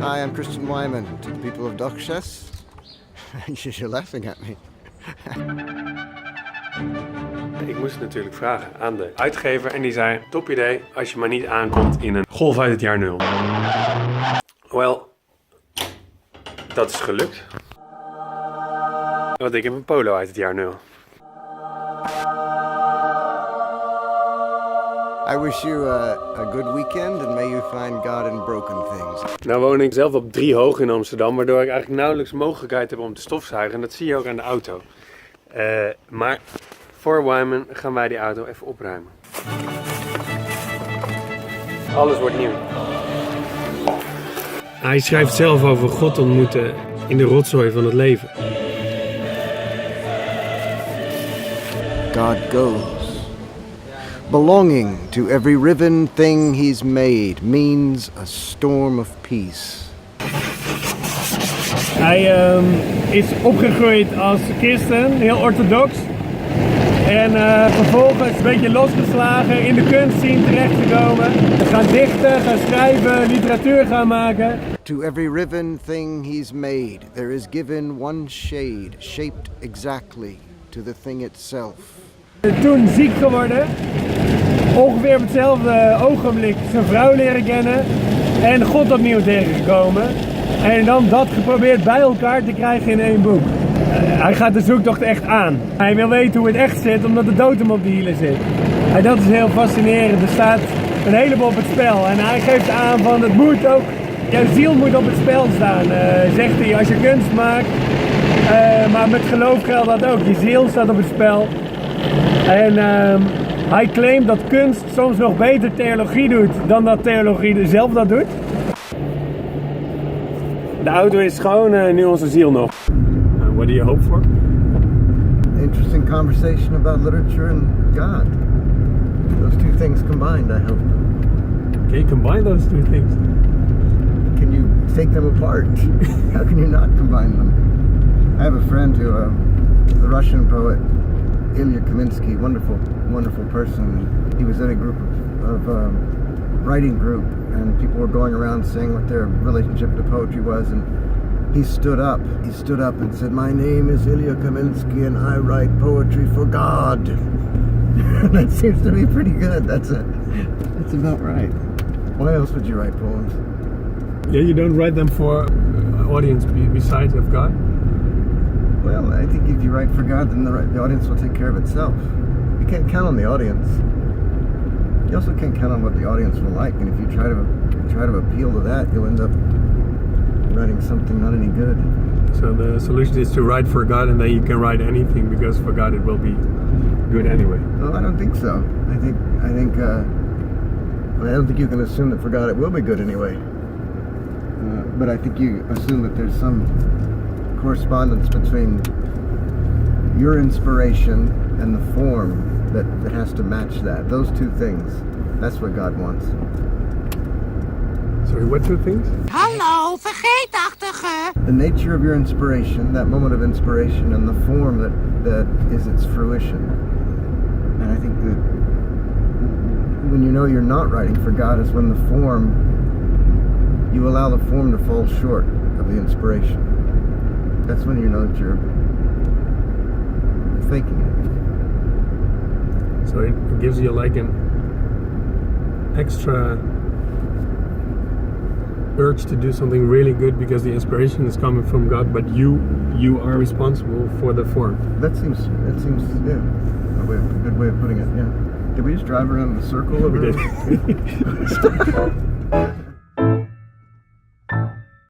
Hi, I'm Christian Wiman. To the people of Dag6. You're laughing at me. Ik moest het natuurlijk vragen aan de uitgever en die zei, top idee als je maar niet aankomt in een golf uit het jaar 0. Wel, dat is gelukt. Want ik heb een polo uit het jaar 0. I wish you a good weekend and may you find God in broken things. Nou woon ik zelf op 3 hoog in Amsterdam, waardoor ik eigenlijk nauwelijks mogelijkheid heb om te stofzuigen. En dat zie je ook aan de auto. Maar voor Wiman gaan wij die auto even opruimen. Alles wordt nieuw. Hij schrijft zelf over God ontmoeten in de rotzooi van het leven. God goes. Belonging to every riven thing he's made means a storm of peace. Hij is opgegroeid als christen, heel orthodox. En vervolgens een beetje losgeslagen in de kunstscene terecht te komen. Gaan dichten, gaan schrijven, literatuur gaan maken. To every riven thing he's made, there is given one shade, shaped exactly to the thing itself. Toen ziek geworden, ongeveer op hetzelfde ogenblik zijn vrouw leren kennen en God opnieuw tegengekomen. En dan dat geprobeerd bij elkaar te krijgen in 1 boek. Hij gaat de zoektocht echt aan. Hij wil weten hoe het echt zit, omdat de dood hem op de hielen zit. En dat is heel fascinerend. Er staat een heleboel op het spel. En hij geeft aan van het moet ook, jouw ziel moet op het spel staan, zegt hij, als je kunst maakt. Maar met geloof geldt dat ook. Je ziel staat op het spel. En hij claimt dat kunst soms nog beter theologie doet dan dat theologie zelf dat doet. De auto is schoon, nu onze ziel nog. What do you hope for? Interesting conversation about literature and God. Those two things combined, I hope. Can you combine those two things? Can you take them apart? How can you not combine them? I have a friend who, the Russian poet, Ilya Kaminsky, wonderful person. He was in a group of writing group, and people were going around saying what their relationship to poetry was, and he stood up and said, "My name is Ilya Kaminsky and I write poetry for God." That seems to be pretty good. That's about right. Why else would you write poems? Yeah, you don't write them for audience besides of God? Well, I think if you write for God, then the audience will take care of itself. You can't count on the audience. You also can't count on what the audience will like, and if you try to appeal to that, you'll end up writing something not any good. So the solution is to write for God, and then you can write anything, because for God it will be good anyway. Well, I don't think so. I don't think you can assume that for God it will be good anyway. But I think you assume that there's some correspondence between your inspiration and the form that has to match that. Those two things. That's what God wants. Sorry, what two things? Hallo, vergeetachtige! The nature of your inspiration, that moment of inspiration, and the form that is its fruition. And I think that when you know you're not writing for God is when the form, you allow the form to fall short of the inspiration. That's when you know that you're faking it. So it gives you like an extra urge to do something really good because the inspiration is coming from God, but you are responsible for the form. That seems yeah, a good way of putting it. Yeah. Did we just drive around in a circle over We did.